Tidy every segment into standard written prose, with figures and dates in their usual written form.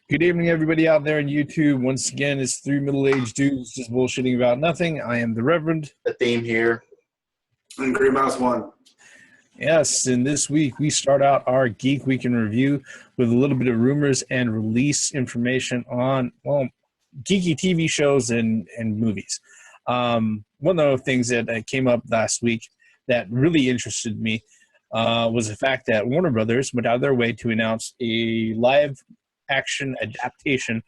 Good evening, everybody out there on YouTube. Once again, it's three middle-aged dudes just bullshitting about nothing. I am the Reverend. The theme here. And Green Mouse 1. Yes, and this week we start out our Geek Week in Review with a little bit of rumors and release information on, well, geeky TV shows and movies. One of the things that came up last week that really interested me was the fact that Warner Brothers went out of their way to announce a live action adaptation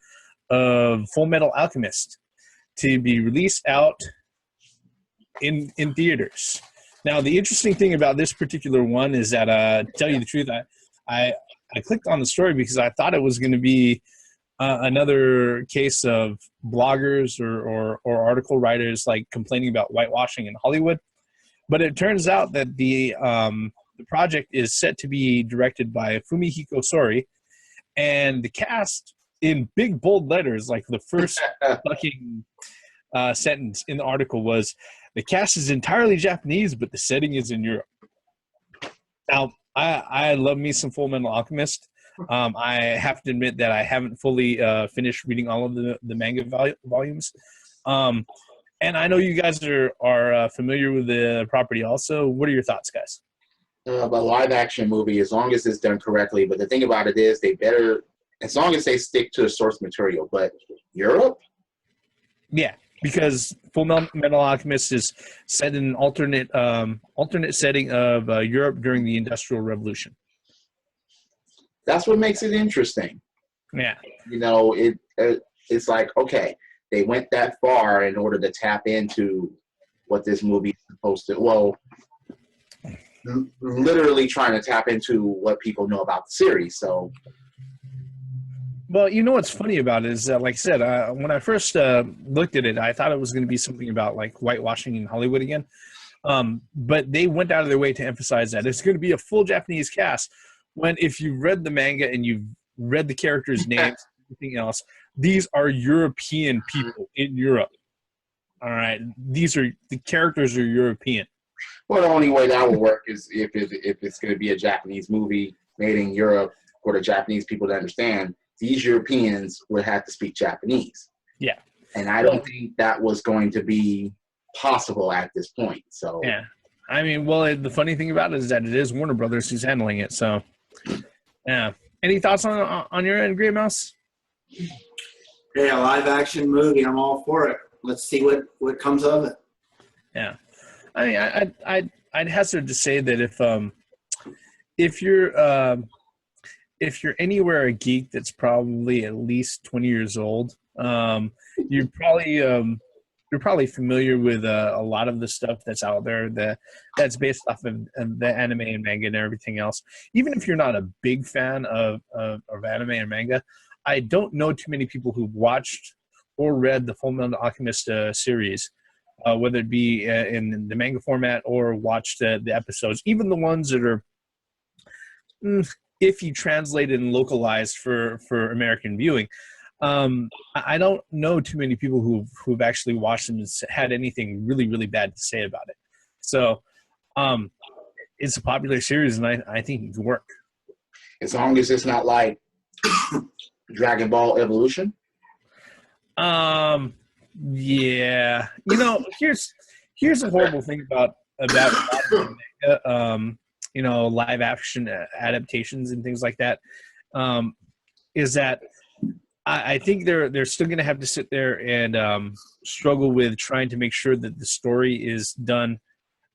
of Full Metal Alchemist to be released out in theaters. Now, the interesting thing about this particular one is that, to tell you the truth, I clicked on the story because I thought it was going to be another case of bloggers or article writers like complaining about whitewashing in Hollywood. But it turns out that the project is set to be directed by Fumihiko Sori, and the cast in big bold letters, like the first fucking sentence in the article was, the cast is entirely Japanese, but the setting is in Europe. Now, I love me some Full Metal Alchemist. I have to admit that I haven't fully finished reading all of the manga volumes. And I know you guys are familiar with the property also. What are your thoughts, guys? But live action movie, as long as it's done correctly. But the thing about it is, they better, as long as they stick to the source material. But Europe? Yeah, because Full Metal Alchemist is set in an alternate setting of Europe during the Industrial Revolution. That's what makes it interesting. Yeah. You know, it's like, okay, they went that far in order to tap into what this movie is supposed to, well, literally trying to tap into what people know about the series. So, well, you know what's funny about it is that, like I said, when I first looked at it, I thought it was going to be something about like whitewashing in Hollywood again. But they went out of their way to emphasize that it's going to be a full Japanese cast. When if you've read the manga and you've read the characters' names, everything else, these are European people in Europe. All right, the characters are European. Well, the only way that will work is if it's going to be a Japanese movie made in Europe for the Japanese people to understand, these Europeans would have to speak Japanese. Yeah. And I don't think that was going to be possible at this point. So yeah. I mean, well, the funny thing about it is that it is Warner Brothers who's handling it. So, yeah. Any thoughts on your end, Grey Mouse? Yeah, live action movie. I'm all for it. Let's see what comes of it. Yeah. I mean, I'd hazard to say that if you're anywhere a geek that's probably at least 20 years old, you're probably familiar with a lot of the stuff that's out there that's based off of the anime and manga and everything else. Even if you're not a big fan of anime and manga, I don't know too many people who've watched or read the Full Metal Alchemist series. Whether it be in the manga format or watch the episodes, even the ones that are, if you translate it and localized for American viewing. I don't know too many people who've actually watched them and had anything really, really bad to say about it. So it's a popular series, and I think it can work. As long as it's not like Dragon Ball Evolution. Yeah, you know, here's a horrible thing about you know, live action adaptations and things like that, is that I think they're still going to have to sit there and struggle with trying to make sure that the story is done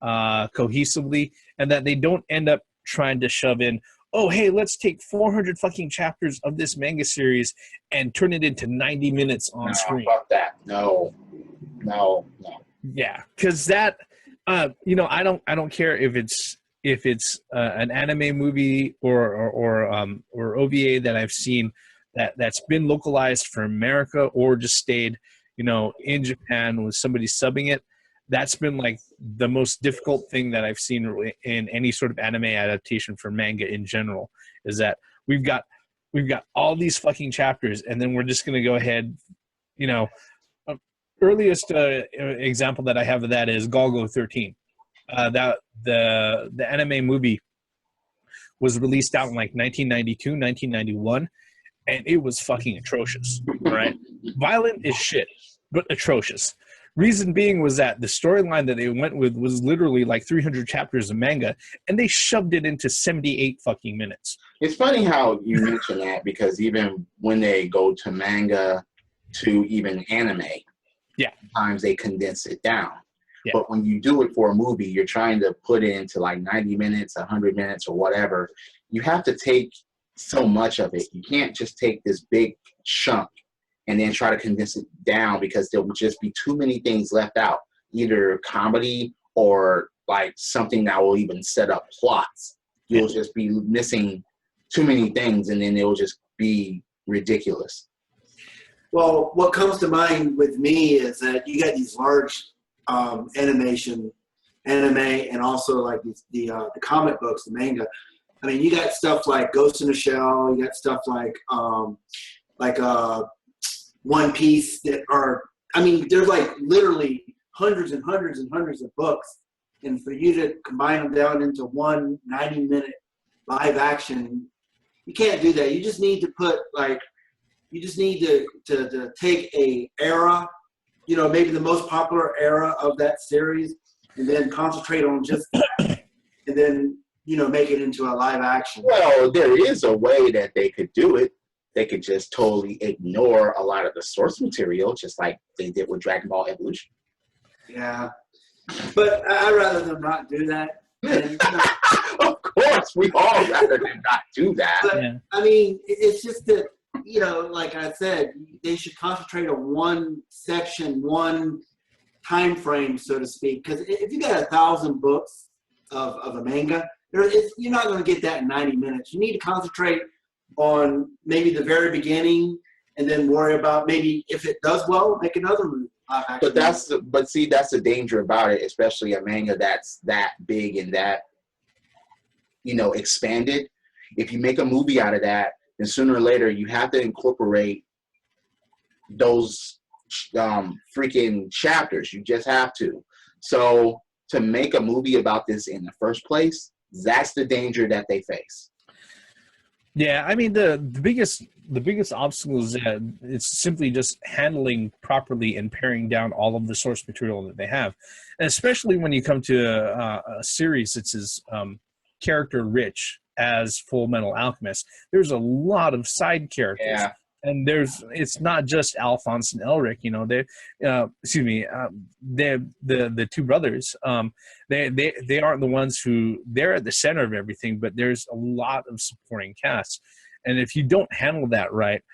cohesively, and that they don't end up trying to shove in, oh, hey, let's take 400 fucking chapters of this manga series and turn it into 90 minutes on screen. Fuck that. No. Yeah, because that, you know, I don't care if it's an anime movie or OVA that I've seen that's been localized for America or just stayed, you know, in Japan with somebody subbing it. That's been like the most difficult thing that I've seen in any sort of anime adaptation for manga in general, is that we've got all these fucking chapters, and then we're just going to go ahead, you know. Earliest example that I have of that is Golgo 13. That the anime movie was released out in like 1992, 1991, and it was fucking atrocious. Right, violent as shit, but atrocious. Reason being was that the storyline that they went with was literally like 300 chapters of manga, and they shoved it into 78 fucking minutes. It's funny how you mention that, because even when they go to manga to even anime, sometimes they condense it down. Yeah. But when you do it for a movie, you're trying to put it into like 90 minutes, 100 minutes, or whatever. You have to take so much of it. You can't just take this big chunk and then try to condense it down, because there will just be too many things left out, either comedy or like something that will even set up plots. You'll just be missing too many things, and then it will just be ridiculous. Well, what comes to mind with me is that you got these large anime, and also like the comic books, the manga. I mean, you got stuff like Ghost in the Shell. You got stuff like One Piece that are, I mean, there's like literally hundreds and hundreds and hundreds of books. And for you to combine them down into one 90-minute live action, you can't do that. You just need to put to take a era, you know, maybe the most popular era of that series, and then concentrate on just that, and then, you know, make it into a live action. Well, there is a way that they could do it. They could just totally ignore a lot of the source material, just like they did with Dragon Ball Evolution. Yeah. But I'd rather them not do that. And, you know, of course, we all rather them not do that. But, I mean, it's just that, you know, like I said, they should concentrate on one section, one time frame, so to speak. Because if you got 1,000 books of a manga, you're not going to get that in 90 minutes. You need to concentrate on maybe the very beginning, and then worry about maybe if it does well, make another movie. But that's the danger about it, especially a manga that's that big and that, you know, expanded. If you make a movie out of that, then sooner or later you have to incorporate those freaking chapters. You just have to. So to make a movie about this in the first place, that's the danger that they face. Yeah, I mean the biggest obstacle is that it's simply just handling properly and paring down all of the source material that they have, and especially when you come to a series that's as character rich as Full Metal Alchemist. There's a lot of side characters. Yeah. And it's not just Alphonse and Elric, you know. They're the two brothers. They aren't the ones who they're at the center of everything, but there's a lot of supporting casts, and if you don't handle that right,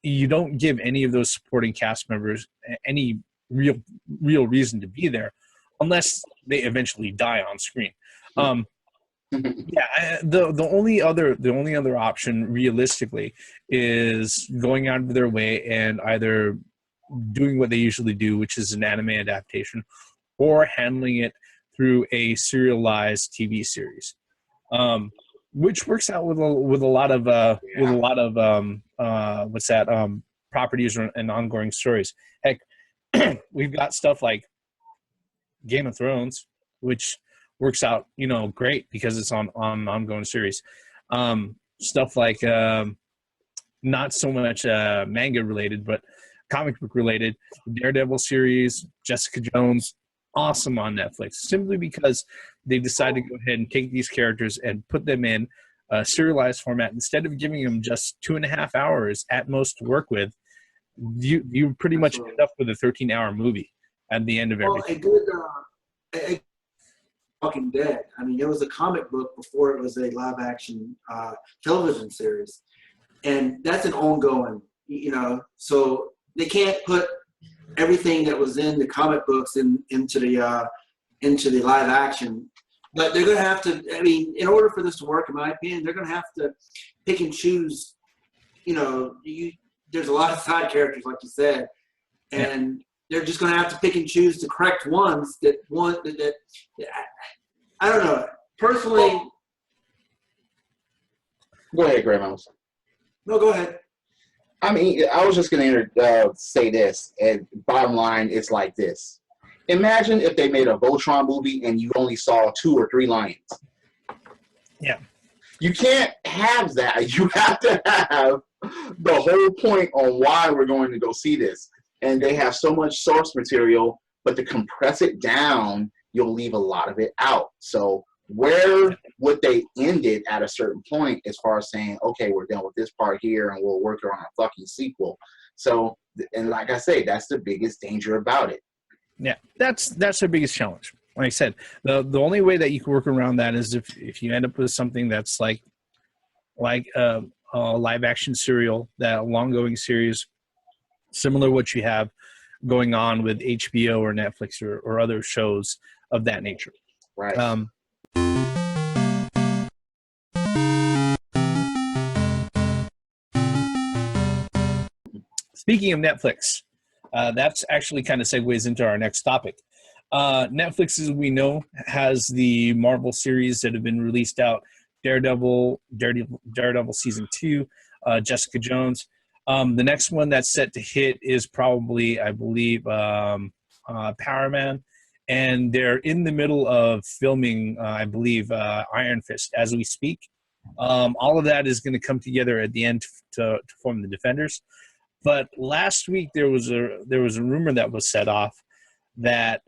you don't give any of those supporting cast members any real reason to be there, unless they eventually die on screen. Yeah, the only other option realistically is going out of their way and either doing what they usually do, which is an anime adaptation, or handling it through a serialized TV series, which works out with a lot of properties and ongoing stories. Heck, we've got stuff like Game of Thrones, which works out, you know, great because it's on an ongoing series. Stuff like not so much manga related, but comic book related. Daredevil series, Jessica Jones, awesome on Netflix, simply because they decided to go ahead and take these characters and put them in a serialized format. Instead of giving them just 2.5 hours at most to work with, you pretty much end up with a 13-hour movie at the end of everything. Walking Dead. I mean, it was a comic book before it was a live action television series, and that's an ongoing. You know, so they can't put everything that was in the comic books into the live action. But they're going to have to. I mean, in order for this to work, in my opinion, they're going to have to pick and choose. You know, there's a lot of side characters, like you said, and they're just going to have to pick and choose the correct ones that I don't know. Personally, go ahead, Grandma. No, go ahead. I mean, I was just going to say this, and bottom line, it's like this. Imagine if they made a Voltron movie and you only saw 2 or 3 lions. Yeah. You can't have that. You have to have the whole point on why we're going to go see this. And they have so much source material, but to compress it down, you'll leave a lot of it out. So where would they end it at a certain point as far as saying, okay, we're done with this part here and we'll work on a fucking sequel. So, and like I say, that's the biggest danger about it. Yeah, that's the biggest challenge. Like I said, the only way that you can work around that is if you end up with something that's like a live action serial, that long-going series, similar to what you have going on with HBO or Netflix or other shows of that nature. Right. Speaking of Netflix, that's actually kind of segues into our next topic. Netflix, as we know, has the Marvel series that have been released out: Daredevil season 2, Jessica Jones. The next one that's set to hit is probably, I believe, Power Man, and they're in the middle of filming, I believe, Iron Fist as we speak. All of that is going to come together at the end to form the Defenders. But last week there was a rumor that was set off that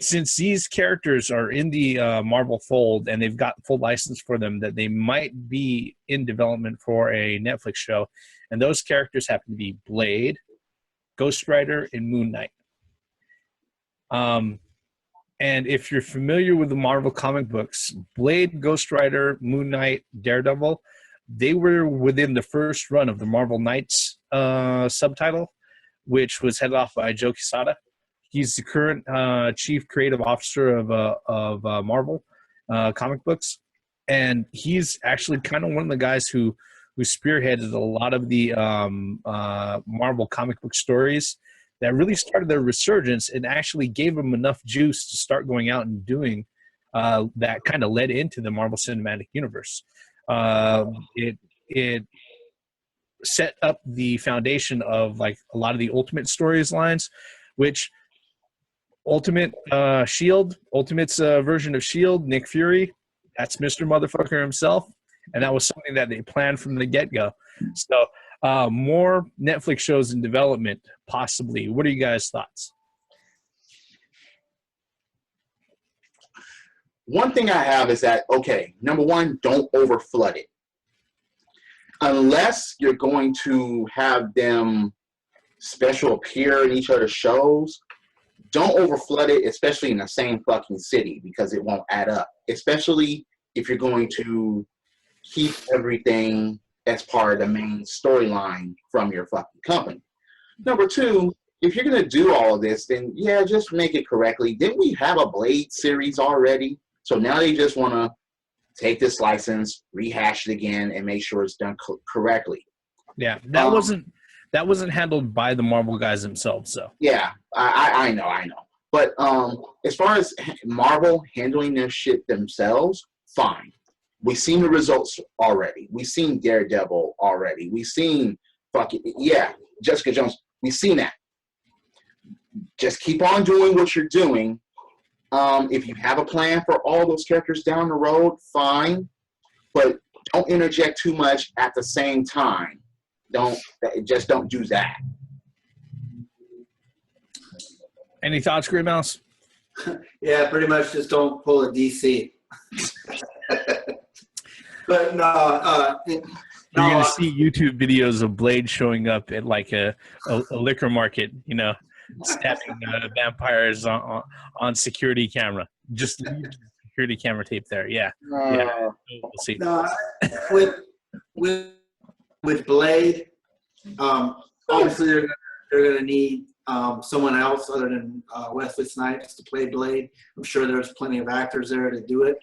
since these characters are in the Marvel fold and they've got full license for them, that they might be in development for a Netflix show, and those characters happen to be Blade, Ghost Rider, and Moon Knight. And if you're familiar with the Marvel comic books, Blade, Ghost Rider, Moon Knight, Daredevil, they were within the first run of the Marvel Knights subtitle, which was headed off by Joe Quesada. He's the current chief creative officer of Marvel comic books, and he's actually kind of one of the guys who spearheaded a lot of the Marvel comic book stories that really started their resurgence and actually gave them enough juice to start going out and doing that kind of led into the Marvel Cinematic Universe. It set up the foundation of like a lot of the Ultimate storylines, which Ultimate's version of S.H.I.E.L.D., Nick Fury, that's Mr. Motherfucker himself, and that was something that they planned from the get-go. So more Netflix shows in development, possibly. What are you guys' thoughts? One thing I have is that, okay, number one, don't overflood it. Unless you're going to have them special appear in each other's shows, don't overflood it, especially in the same fucking city, because it won't add up. Especially if you're going to keep everything as part of the main storyline from your fucking company. Number two, if you're going to do all of this, then yeah, just make it correctly. Didn't we have a Blade series already? So now they just want to take this license, rehash it again, and make sure it's done correctly. Yeah, that wasn't handled by the Marvel guys themselves, though. Yeah, I know. But as far as Marvel handling their shit themselves, fine. We've seen the results already. We've seen Daredevil already. We've seen Jessica Jones. We've seen that. Just keep on doing what you're doing. If you have a plan for all those characters down the road, fine. But don't interject too much at the same time. Don't do that. Any thoughts, Grey Mouse? Yeah, pretty much just don't pull a DC. But no, you're going to see YouTube videos of Blade showing up at like a liquor market, stabbing vampires on security camera. Just leave the security camera tape there. Yeah. Yeah. We'll see. No, with Blade, obviously they're going to need someone else other than Wesley Snipes to play Blade. I'm sure there's plenty of actors there to do it.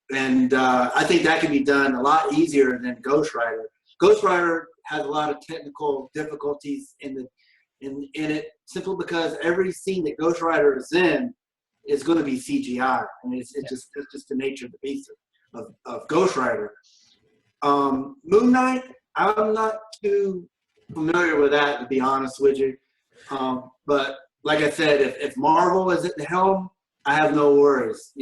And I think that can be done a lot easier than Ghost Rider. Ghost Rider has a lot of technical difficulties in it, simply because every scene that Ghost Rider is in is going to be CGI. I mean, it's just the nature of the beast of Ghost Rider. Moon Knight, I'm not too familiar with that, to be honest with you. But like I said, if Marvel is at the helm, I have no worries.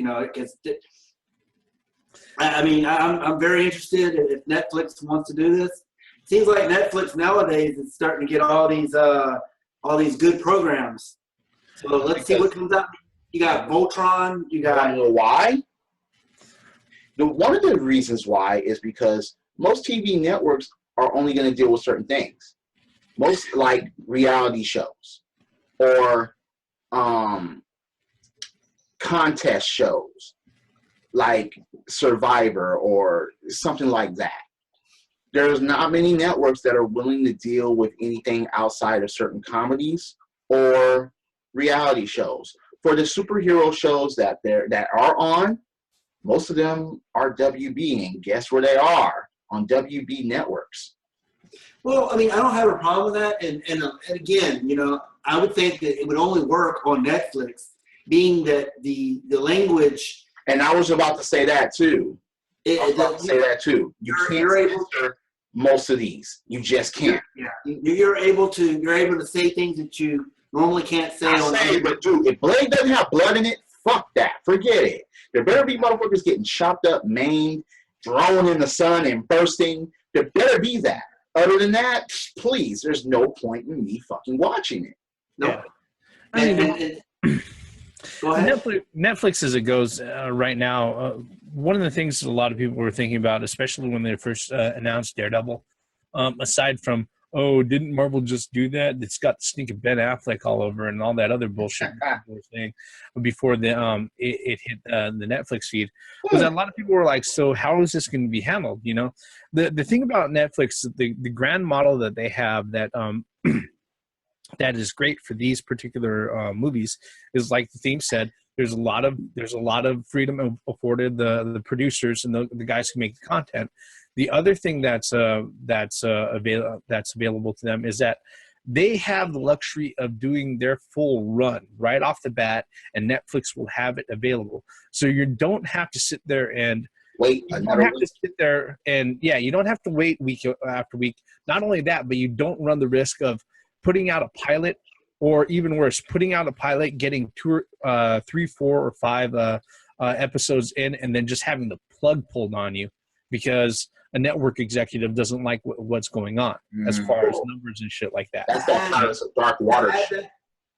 I mean, I'm very interested if Netflix wants to do this. Seems like Netflix nowadays is starting to get all these good programs. So let's see what comes out. You got Voltron. You got. Why? One of the reasons why is because most TV networks are only going to deal with certain things. Most like reality shows or contest shows like Survivor or something like that. There's not many networks that are willing to deal with anything outside of certain comedies or reality shows. For the superhero shows that are on, most of them are WB, and guess where they are? On WB networks. Well, I mean, I don't have a problem with that, and again, you know, I would think that it would only work on Netflix, being that the language. And I was about to say that too. You can't censor most of these. You just can't. Yeah, you're able to say things that you normally can't say But dude, if Blade doesn't have blood in it, fuck that. Forget it. There better be motherfuckers getting chopped up, maimed, thrown in the sun, and bursting. There better be that. Other than that, please, there's no point in me fucking watching it. No. Yeah. I mean, go ahead. Netflix as it goes right now, one of the things a lot of people were thinking about, especially when they first announced Daredevil, aside from, oh, didn't Marvel just do that? It's got the stink of Ben Affleck all over and all that other bullshit thing before it hit the Netflix feed. Was that a lot of people were like, so how is this going to be handled? You know, the thing about Netflix, the grand model that they have that that is great for these particular movies is, like the theme said, there's a lot of freedom afforded the producers and the guys who make the content. The other thing that's available to them is that they have the luxury of doing their full run right off the bat, and Netflix will have it available. So you don't have to sit there and wait. You don't have to sit there and you don't have to wait week after week. Not only that, but you don't run the risk of putting out a pilot, or even worse, putting out a pilot, getting 2, 3, 4, or 5 episodes in, and then just having the plug pulled on you because a network executive doesn't like what's going on as far as numbers and shit like that. That's that kind of dark water.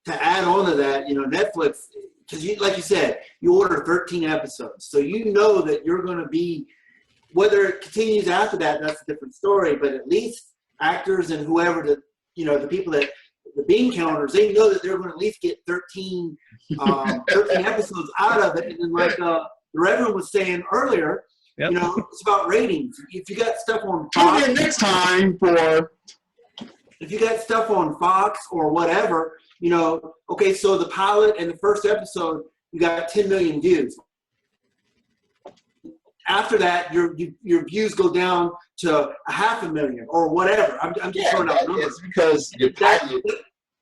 To add on to that, you know, Netflix, because like you said, you order 13 episodes, so you know that you're going to be, whether it continues after that, that's a different story. But at least actors and whoever the people that the bean counters, they know that they're going to at least get 13 episodes out of it. And then, like the Reverend was saying earlier. Yep. You know, it's about ratings. If you got stuff on Fox, tune in next time for. If you got stuff on Fox or whatever, you know, okay, so the pilot and the first episode, you got 10 million views. After that, your views go down to 500,000 or whatever. I'm just throwing out numbers. It's because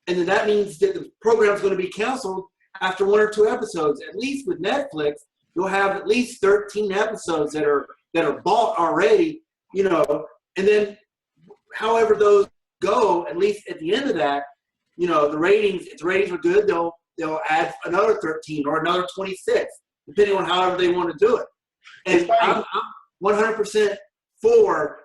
and then that means that the program's going to be canceled after 1 or 2 episodes. At least with Netflix, you'll have at least 13 episodes that are bought already, you know, and then however those go, at least at the end of that, you know, the ratings, if the ratings are good, they'll add another 13 or another 26, depending on however they want to do it. And I'm 100% for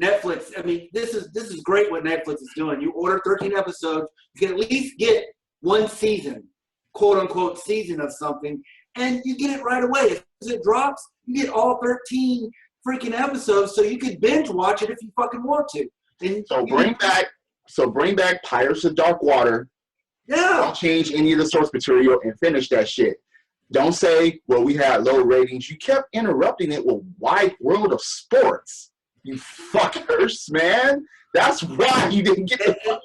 Netflix. I mean, this is great what Netflix is doing. You order 13 episodes, you can at least get one season, quote unquote season of something, and you get it right away. As it drops, you get all 13 freaking episodes, so you could binge watch it if you fucking want to. And bring back Pirates of Dark Water. Yeah. Don't change any of the source material and finish that shit. Don't say, well, we had low ratings. You kept interrupting it with Wide World of Sports. You fuckers, man. That's why you didn't get the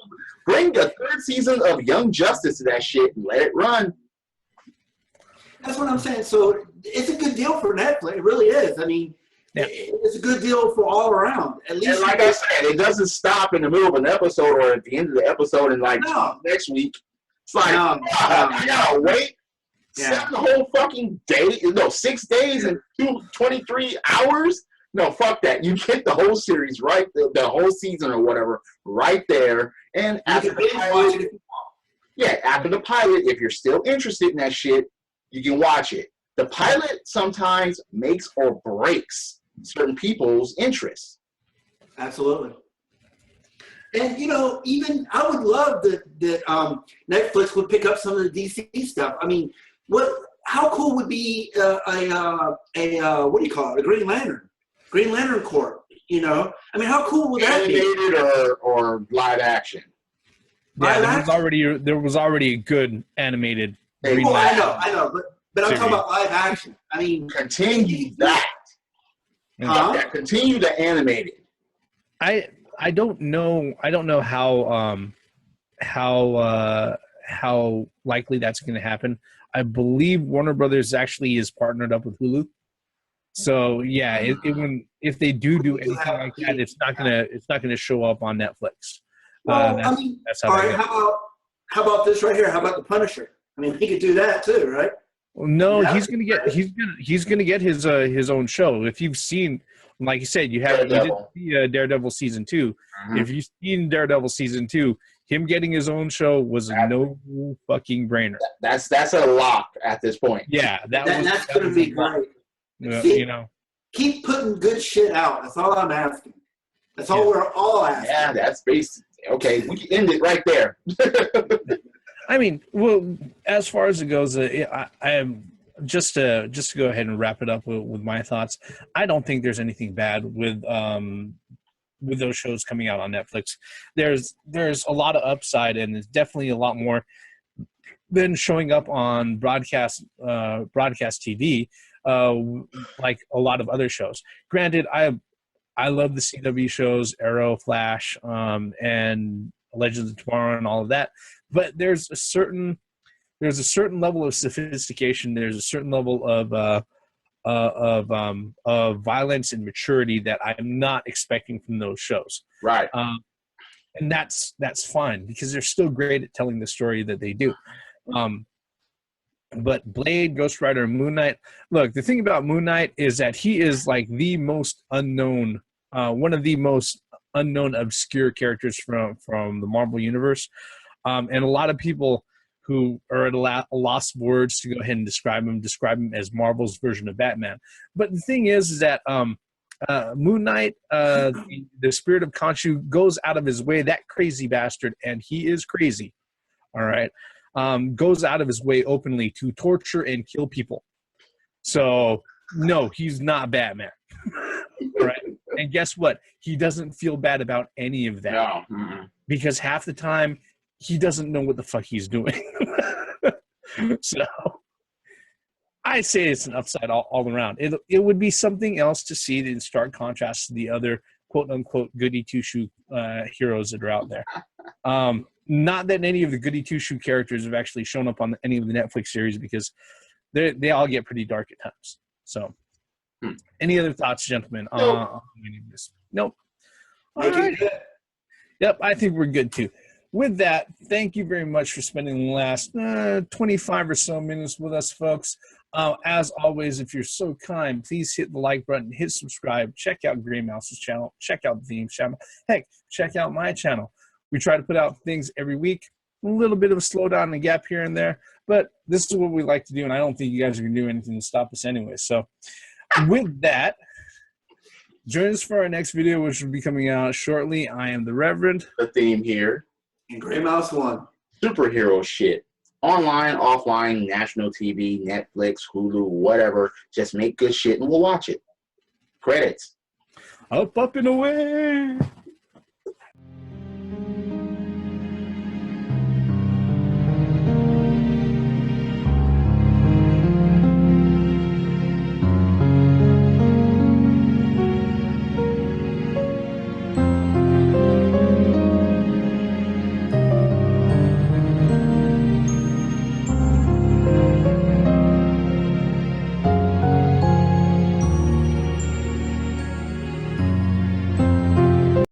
bring the 3rd season of Young Justice to that shit and let it run. That's what I'm saying. So it's a good deal for Netflix. It really is. I mean, it's a good deal for all around. At least, and like I said, it doesn't stop in the middle of an episode or at the end of the episode and next week. It's like, I gotta wait 7 whole fucking days, 6 days and 23 hours. No, fuck that. You get the whole series right, the whole season or whatever, right there. And after the pilot, after the pilot, if you're still interested in that shit, you can watch it. The pilot sometimes makes or breaks certain people's interests. Absolutely. And you know, even I would love that Netflix would pick up some of the DC stuff. I mean, how cool would be what do you call it? A Green Lantern Corps. You know, I mean, how cool would that be? Animated or live action? Yeah, there was already a good animated. Green Lantern. I know, but I'm talking about live action. I mean, continue that. Yeah, continue to animate it. I don't know how likely that's going to happen. I believe Warner Brothers actually is partnered up with Hulu. So yeah, if they do anything like that, it's not gonna show up on Netflix. Well, I mean, all right. How about this right here? How about the Punisher? I mean, he could do that too, right? Well, no, he's gonna get his own show. If you've seen, like you said, you did see Daredevil season 2. Mm-hmm. If you've seen Daredevil season 2, him getting his own show was a no fucking brainer. That's a lock at this point. Yeah, that's gonna be great. You know, keep putting good shit out. That's all I'm asking. That's all we're all asking. Yeah, that's basic. Okay, we can end it right there. I mean, well, as far as it goes, I am just to go ahead and wrap it up with my thoughts. I don't think there's anything bad with those shows coming out on Netflix. There's a lot of upside, and there's definitely a lot more than showing up on broadcast TV. Like a lot of other shows. Granted, I love the CW shows, Arrow, Flash, and Legends of Tomorrow, and all of that. But there's a certain level of sophistication. There's a certain level of violence and maturity that I'm not expecting from those shows. Right. And that's fine because they're still great at telling the story that they do. But Blade, Ghost Rider, and Moon Knight. Look, the thing about Moon Knight is that he is like the most unknown, one of the most unknown, obscure characters from the Marvel universe, and a lot of people who are at a loss of words to go ahead and describe him as Marvel's version of Batman. But the thing is that Moon Knight, the spirit of Khonshu, goes out of his way. That crazy bastard, and he is crazy. All right. Goes out of his way openly to torture and kill people. So, no, he's not Batman. Right? And guess what? He doesn't feel bad about any of that. No. Mm-hmm. Because half the time, he doesn't know what the fuck he's doing. So, I say it's an upside all around. It would be something else to see in stark contrast to the other quote-unquote goody two-shoe heroes that are out there. Not that any of the goody two-shoe characters have actually shown up on any of the Netflix series because they all get pretty dark at times. So, any other thoughts, gentlemen? On any of this? Nope. All right. Yep, I think we're good too. With that, thank you very much for spending the last 25 or so minutes with us, folks. As always, if you're so kind, please hit the like button, hit subscribe, check out Gray Mouse's channel, check out the Theme's channel. Heck, check out my channel. We try to put out things every week. A little bit of a slowdown and a gap here and there, but this is what we like to do, and I don't think you guys are going to do anything to stop us anyway. So with that, join us for our next video, which will be coming out shortly. I am the Reverend. The Theme here. And Gray Mouse 1. Superhero shit. Online, offline, national TV, Netflix, Hulu, whatever. Just make good shit and we'll watch it. Credits. Up and away.